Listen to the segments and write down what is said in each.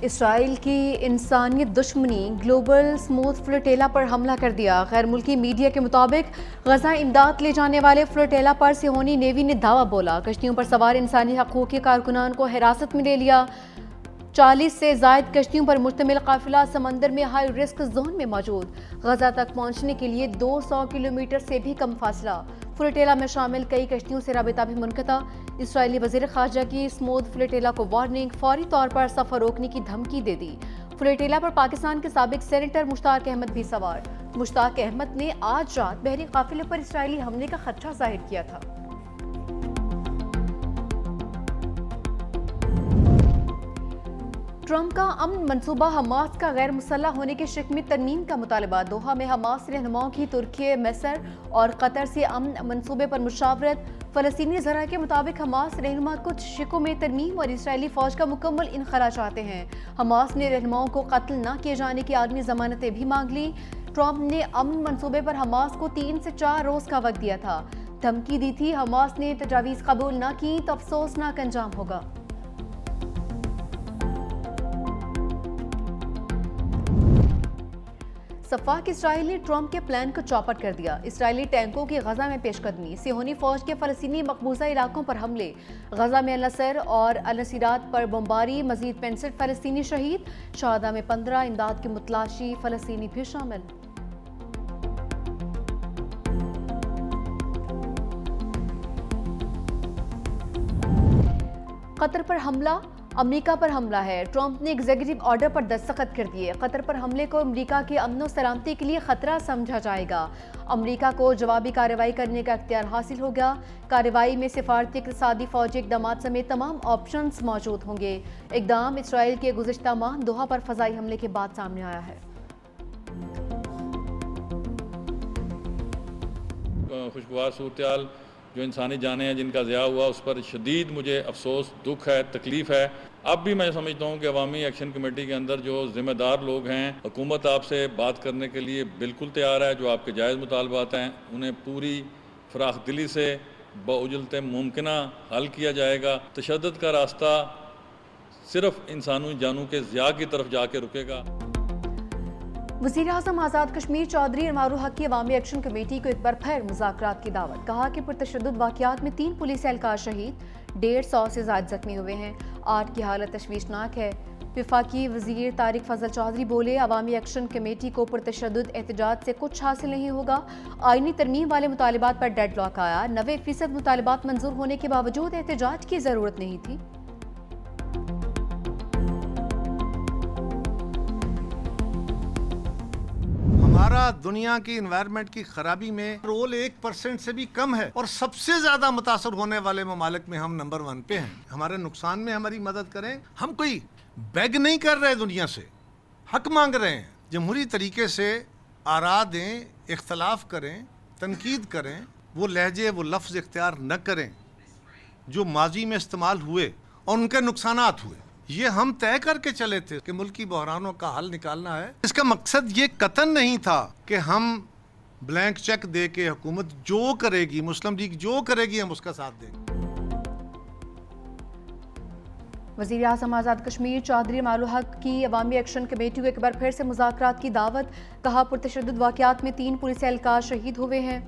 اسرائیل کی انسانیت دشمنی گلوبل اسموتھ فلوٹیلا پر حملہ کر دیا۔ غیر ملکی میڈیا کے مطابق غزہ امداد لے جانے والے فلوٹیلا پر صہیونی نیوی نے دعویٰ بولا۔ کشتیوں پر سوار انسانی حقوق کے کارکنان کو حراست میں لے لیا۔ 40 سے زائد کشتیوں پر مشتمل قافلہ سمندر میں ہائی رسک زون میں موجود۔ غزہ تک پہنچنے کے لیے 200 کلومیٹر سے بھی کم فاصلہ۔ فلوٹیلا میں شامل کئی کشتیوں سے رابطہ بھی منقطع۔ اسرائیلی وزیر خارجہ کی اسموتھ فلوٹیلا کو وارننگ، فوری طور پر سفر روکنے کی دھمکی دے دی۔ فلوٹیلا پر پاکستان کے سابق سینیٹر مشتاق احمد بھی سوار۔ مشتاق احمد نے آج رات بحری قافلے پر اسرائیلی حملے کا خدشہ ظاہر کیا تھا۔ ٹرمپ کا امن منصوبہ حماس کا غیر مسلح ہونے کے شق میں ترمیم کا مطالبہ۔ دوحہ میں حماس رہنماؤں کی ترکی، مصر اور قطر سے امن منصوبے پر مشاورت۔ فلسطینی ذرائع کے مطابق حماس رہنما کچھ شقوں میں ترمیم اور اسرائیلی فوج کا مکمل انخلا چاہتے ہیں۔ حماس نے رہنماؤں کو قتل نہ کیے جانے کی عالمی ضمانتیں بھی مانگ لیں۔ ٹرمپ نے امن منصوبے پر حماس کو 3 سے 4 روز کا وقت دیا تھا۔ دھمکی دی تھی حماس نے تجاویز قبول نہ کی تو افسوسناک انجام ہوگا۔ سفاک اسرائیل نے ٹرمپ کے پلان کو چوپٹ کر دیا۔ اسرائیلی ٹینکوں کی غزہ میں پیش قدمی، صہیونی فوج کے فلسطینی مقبوضہ علاقوں پر حملے، غزہ میں النصر اور النصیرات پر بمباری، مزید 65 فلسطینی شہید، شہداء میں 15 امداد کے متلاشی فلسطینی بھی شامل۔ قطر پر حملہ، امریکہ پر حملہ ہے۔ ٹرمپ نے ایگزیکٹو آرڈر پر دستخط کر دیے۔ قطر پر حملے کو امریکہ کی امن و سلامتی کے لیے خطرہ سمجھا جائے گا۔ امریکہ کو جوابی کارروائی کرنے کا اختیار حاصل ہوگا۔ کارروائی میں سفارتی، اقتصادی، فوجی اقدامات سمیت تمام آپشنز موجود ہوں گے۔ اقدام اسرائیل کے گزشتہ ماہ دوحہ پر فضائی حملے کے بعد سامنے آیا ہے۔ خوشگوار صورتحال جو انسانی جانیں ہیں جن کا ضیاع ہوا، اس پر شدید مجھے افسوس، دکھ ہے، تکلیف ہے۔ اب بھی میں سمجھتا ہوں کہ عوامی ایکشن کمیٹی کے اندر جو ذمہ دار لوگ ہیں، حکومت آپ سے بات کرنے کے لیے بالکل تیار ہے۔ جو آپ کے جائز مطالبات ہیں انہیں پوری فراخ دلی سے باوجلت ممکنہ حل کیا جائے گا۔ تشدد کا راستہ صرف انسانی جانوں کے ضیاع کی طرف جا کے رکے گا۔ وزیر اعظم آزاد کشمیر چودھری انوار الحق کی عوامی ایکشن کمیٹی کو ایک بار پھر مذاکرات کی دعوت۔ کہا کہ پرتشدد واقعات میں 3 پولیس اہلکار شہید، 150 سے زائد زخمی ہوئے ہیں، 8 کی حالت تشویشناک ہے۔ وفاقی وزیر طارق فضل چودھری بولے، عوامی ایکشن کمیٹی کو پرتشدد احتجاج سے کچھ حاصل نہیں ہوگا۔ آئینی ترمیم والے مطالبات پر ڈیڈ لاک آیا۔ 90% مطالبات منظور ہونے کے باوجود احتجاج کی ضرورت نہیں تھی۔ ہمارا دنیا کی انوائرمنٹ کی خرابی میں رول 1% سے بھی کم ہے، اور سب سے زیادہ متاثر ہونے والے ممالک میں ہم نمبر 1 پہ ہیں۔ ہمارے نقصان میں ہماری مدد کریں۔ ہم کوئی بیگ نہیں کر رہے، دنیا سے حق مانگ رہے ہیں۔ جمہوری طریقے سے آراء دیں، اختلاف کریں، تنقید کریں، وہ لہجے، وہ لفظ اختیار نہ کریں جو ماضی میں استعمال ہوئے اور ان کے نقصانات ہوئے۔ یہ ہم طے کر کے چلے تھے کہ ملکی بحرانوں کا حل نکالنا ہے۔ اس کا مقصد یہ قطعاً نہیں تھا کہ ہم بلینک چیک دے کے حکومت جو کرے گی، مسلم لیگ جو کرے گی، ہم اس کا ساتھ دیں گے۔ وزیر اعظم آزاد کشمیر چودھری انوار الحق کی عوامی ایکشن کمیٹی کو ایک بار پھر سے مذاکرات کی دعوت۔ کہا پرتشدد واقعات میں 3 پولیس اہلکار شہید ہوئے ہیں۔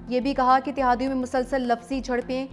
یہ بھی کہا کہ اتحادیوں میں مسلسل لفظی جھڑپیں۔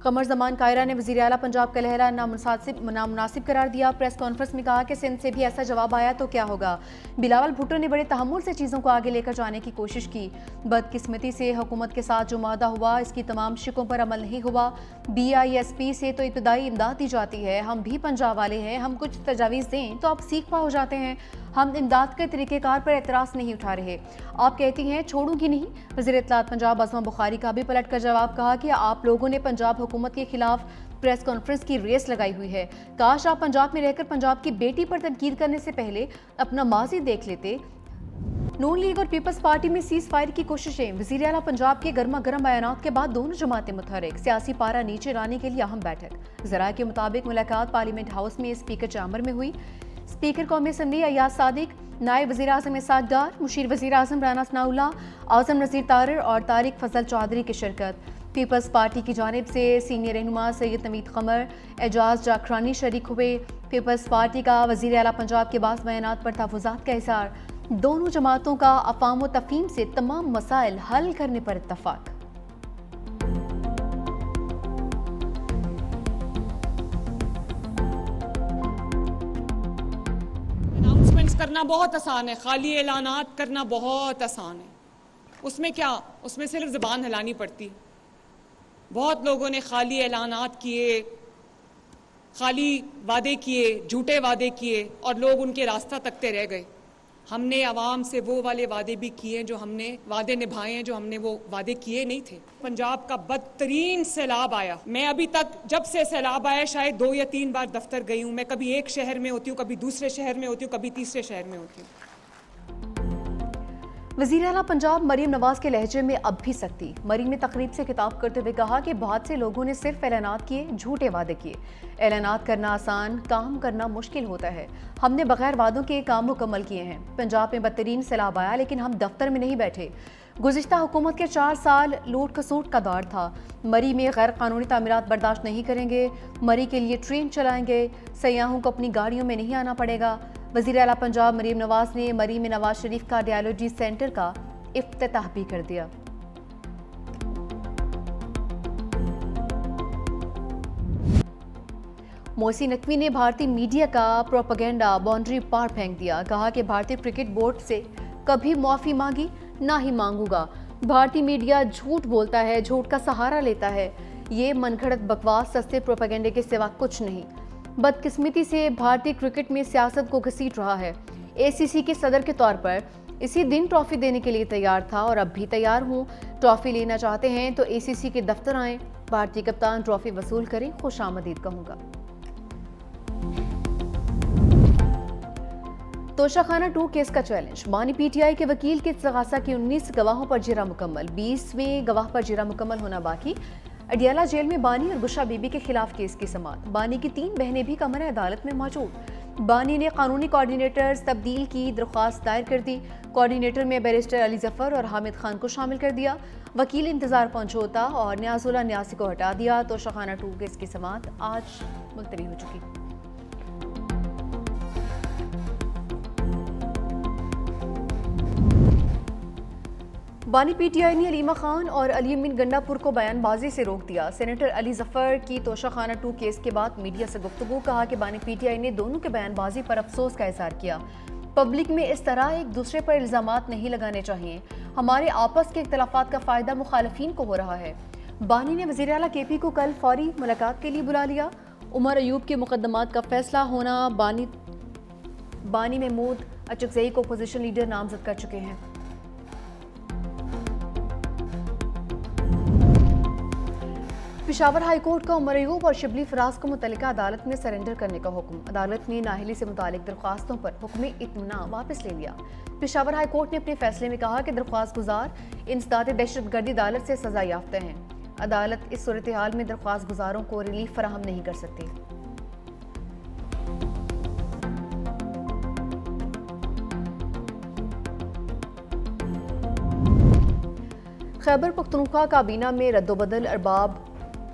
قمر زمان قاہرہ نے وزیر اعلیٰ پنجاب کا لہرہ نامناسب قرار دیا۔ پریس کانفرنس میں کہا کہ سندھ سے بھی ایسا جواب آیا تو کیا ہوگا۔ بلاول بھٹو نے بڑے تحمل سے چیزوں کو آگے لے کر جانے کی کوشش کی۔ بدقسمتی سے حکومت کے ساتھ جو معاہدہ ہوا، اس کی تمام شقوں پر عمل نہیں ہوا۔ BISP سے تو ابتدائی امداد دی جاتی ہے، ہم بھی پنجاب والے ہیں، ہم کچھ تجاویز دیں تو آپ سیکھ پا ہو جاتے ہیں۔ ہم امداد کے طریقہ کار پر اعتراض نہیں اٹھا رہے۔ آپ کہتی ہیں چھوڑوں گی نہیں۔ وزیر اطلاعات پنجاب عظمہ بخاری کا بھی پلٹ کر جواب کہا کہ آپ لوگوں نے پنجاب حکومت کے خلاف پریس کانفرنس کی ریس لگائی ہوئی ہے۔ کاش آپ پنجاب میں رہ کر پنجاب کی بیٹی پر تنقید کرنے سے پہلے اپنا ماضی دیکھ لیتے۔ نون لیگ اور پیپلز پارٹی میں سیز فائر کی کوششیں۔ وزیر اعلیٰ پنجاب کے گرما گرم بیانات کے بعد دونوں جماعتیں متحرک، سیاسی پارا نیچے لانے کے لیے اہم بیٹھک۔ ذرائع کے مطابق ملاقات پارلیمنٹ ہاؤس میں اسپیکر چیمبر میں ہوئی۔ اسپیکر قومی اسمبلی ایاز صادق، نائب وزیر اعظم اسحاق ڈار، مشیر وزیر اعظم رانا ثناء اللہ، اعظم نذیر طارر اور طارق فضل چودھری کی شرکت۔ پیپلز پارٹی کی جانب سے سینئر رہنما سید نوید قمر، اعجاز جاکرانی شریک ہوئے۔ پیپلز پارٹی کا وزیر اعلیٰ پنجاب کے بعض بیانات پر تحفظات کا اظہار۔ دونوں جماعتوں کا افہام و تفہیم سے تمام مسائل حل کرنے پر اتفاق۔ اناؤنسمنٹس کرنا بہت آسان ہے، خالی اعلانات کرنا بہت آسان ہے۔ اس میں کیا، اس میں صرف زبان ہلانی پڑتی۔ بہت لوگوں نے خالی اعلانات کیے، خالی وعدے کیے، جھوٹے وعدے کیے، اور لوگ ان کے راستہ تکتے رہ گئے۔ ہم نے عوام سے وہ والے وعدے بھی کیے جو ہم نے وعدے نبھائے ہیں، جو ہم نے وہ وعدے کیے نہیں تھے۔ پنجاب کا بدترین سیلاب آیا، میں ابھی تک جب سے سیلاب آیا شاید 2 یا 3 بار دفتر گئی ہوں۔ میں کبھی ایک شہر میں ہوتی ہوں، کبھی دوسرے شہر میں ہوتی ہوں، کبھی تیسرے شہر میں ہوتی ہوں۔ وزیر اعلیٰ پنجاب مریم نواز کے لہجے میں اب بھی سختی۔ مریم نے تقریب سے خطاب کرتے ہوئے کہا کہ بہت سے لوگوں نے صرف اعلانات کیے، جھوٹے وعدے کیے۔ اعلانات کرنا آسان، کام کرنا مشکل ہوتا ہے۔ ہم نے بغیر وعدوں کے کام مکمل کیے ہیں۔ پنجاب میں بدترین سیلاب آیا لیکن ہم دفتر میں نہیں بیٹھے۔ گزشتہ حکومت کے 4 سال لوٹ کھسوٹ کا دور تھا۔ مری میں غیر قانونی تعمیرات برداشت نہیں کریں گے۔ مری کے لیے ٹرین چلائیں گے۔ سیاحوں کو اپنی گاڑیوں میں نہیں آنا پڑے گا۔ وزیر اعلیٰ پنجاب مریم نواز نے مری میں نواز شریف کا ڈائیالوجی سینٹر کا افتتاح بھی کر دیا۔ محسن نقوی نے بھارتی میڈیا کا پروپیگنڈا باؤنڈری پار پھینک دیا۔ کہا کہ بھارتی کرکٹ بورڈ سے کبھی معافی مانگی نہ ہی مانگوں گا۔ بھارتی میڈیا جھوٹ بولتا ہے، جھوٹ کا سہارا لیتا ہے۔ یہ من گھڑت بکواس سستے پروپیگنڈے کے سوا کچھ نہیں۔ بدقسمتی سے بھارتی کرکٹ میں سیاست کو گھسیٹ رہا ہے۔ اے سی سی کے صدر کے طور پر اسی دن ٹرافی دینے کے لیے تیار تھا اور اب بھی تیار ہوں۔ ٹرافی لینا چاہتے ہیں تو اے سی سی کے دفتر آئیں۔ بھارتی کپتان ٹرافی وصول کریں، خوش آمدید کہوں گا۔ توشہ خانہ 2 کیس کا چیلنج۔ بانی پی ٹی آئی کے وکیل کے استغاثہ کی 19 گواہوں پر جرا مکمل، 20ویں گواہ پر جرا مکمل ہونا باقی۔ اڈیالہ جیل میں بانی اور گشا بی بی کے خلاف کیس کی سماعت۔ بانی کی 3 بہنیں بھی کمرہ عدالت میں موجود۔ بانی نے قانونی کوارڈینیٹرز تبدیل کی درخواست دائر کر دی۔ کوارڈینیٹر میں بیرسٹر علی ظفر اور حامد خان کو شامل کر دیا۔ وکیل انتظار پنجھوتا اور نیاز اللہ نیازی کو ہٹا دیا۔ توشہ خانہ 2 کیس کی سماعت آج ملتوی ہو چکی۔ بانی پی ٹی آئی نے علیمہ خان اور علی امین گنڈا پور کو بیان بازی سے روک دیا۔ سینیٹر علی ظفر کی توشہ خانہ 2 کیس کے بعد میڈیا سے گفتگو۔ کہا کہ بانی پی ٹی آئی نے دونوں کے بیان بازی پر افسوس کا اظہار کیا۔ پبلک میں اس طرح ایک دوسرے پر الزامات نہیں لگانے چاہیے۔ ہمارے آپس کے اختلافات کا فائدہ مخالفین کو ہو رہا ہے۔ بانی نے وزیر اعلیٰ کے پی کو کل فوری ملاقات کے لیے بلا لیا۔ عمر ایوب کے مقدمات کا فیصلہ ہونا۔ بانی محمود اچکزئی کو اپوزیشن لیڈر نامزد کر چکے ہیں۔ پشاور ہائی کورٹ کا عمر ایوب اور شبلی فراز کو متعلقہ عدالت میں سرنڈر کرنے کا حکم۔ عدالت نے نااہلی سے متعلق درخواستوں پر حکم اطمینان واپس لے لیا۔ پشاور ہائی کورٹ نے اپنے فیصلے میں کہا کہ درخواست گزار انسداد دہشت گردی عدالت سے سزا یافتہ ہیں۔ عدالت اس صورتحال میں درخواست گزاروں کو ریلیف فراہم نہیں کر سکتی۔ خیبر پختونخوا کابینہ میں رد و بدل۔ ارباب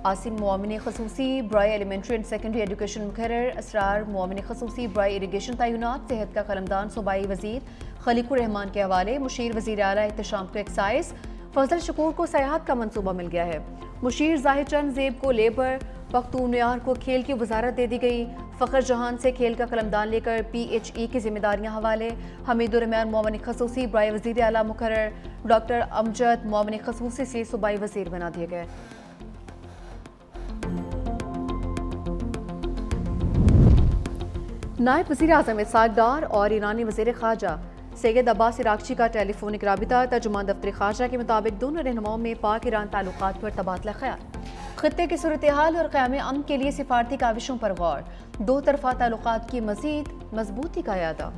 عاصم معاون خصوصی برائے ایلیمنٹری اینڈ سیکنڈری ایجوکیشن مقرر، اسرار معاون خصوصی برائے اریگیشن تعینات، صحت کا قلمدان صوبائی وزیر خلیق الرحمان کے حوالے، مشیر وزیر اعلیٰ احتشام کو ایکسائز، فضل شکور کو سیاحت کا منصوبہ مل گیا ہے، مشیر ظاہر چند زیب کو لیبر، پختونیار کو کھیل کی وزارت دے دی گئی، فخر جہان سے کھیل کا قلمدان لے کر پی ایچ ای کی ذمہ داریاں حوالے، حمید الرحمان معاون خصوصی برائے وزیر اعلیٰ مقرر، ڈاکٹر امجد معاون خصوصی سے صوبائی وزیر بنا دیے گئے۔ نائب وزیر اعظم اسحاق ڈار اور ایرانی وزیر خارجہ سید عباس عراقچی کا ٹیلی فونک رابطہ۔ ترجمان دفتر خارجہ کے مطابق دونوں رہنماؤں میں پاک ایران تعلقات پر تبادلہ خیال، خطے کی صورتحال اور قیام امن کے لیے سفارتی کاوشوں پر غور، دو طرفہ تعلقات کی مزید مضبوطی کا اعادہ۔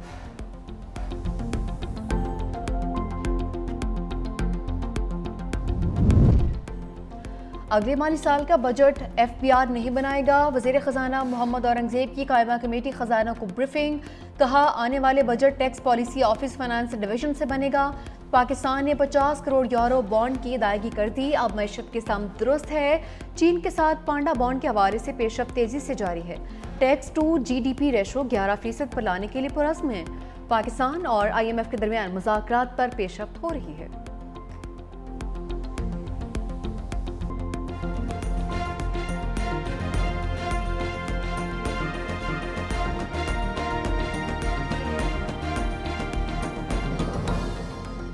اگلے مالی سال کا بجٹ ایف بی آر نہیں بنائے گا، وزیر خزانہ محمد اورنگزیب کی قائمہ کمیٹی خزانہ کو بریفنگ۔ کہا آنے والے budget tax policy office finance division سے بنے گا، پاکستان نے 50 کروڑ یورو بانڈ کی ادائیگی کر دی، اب معیشت کی سمت درست ہے۔ چین کے ساتھ پانڈا بانڈ کے حوالے سے پیش رفت تیزی سے جاری ہے۔ Tax to G D P ratio 11% پر لانے کے لیے پرعزم ہے۔ پاکستان اور IMF کے درمیان مذاکرات پر پیش رفت ہو رہی ہے۔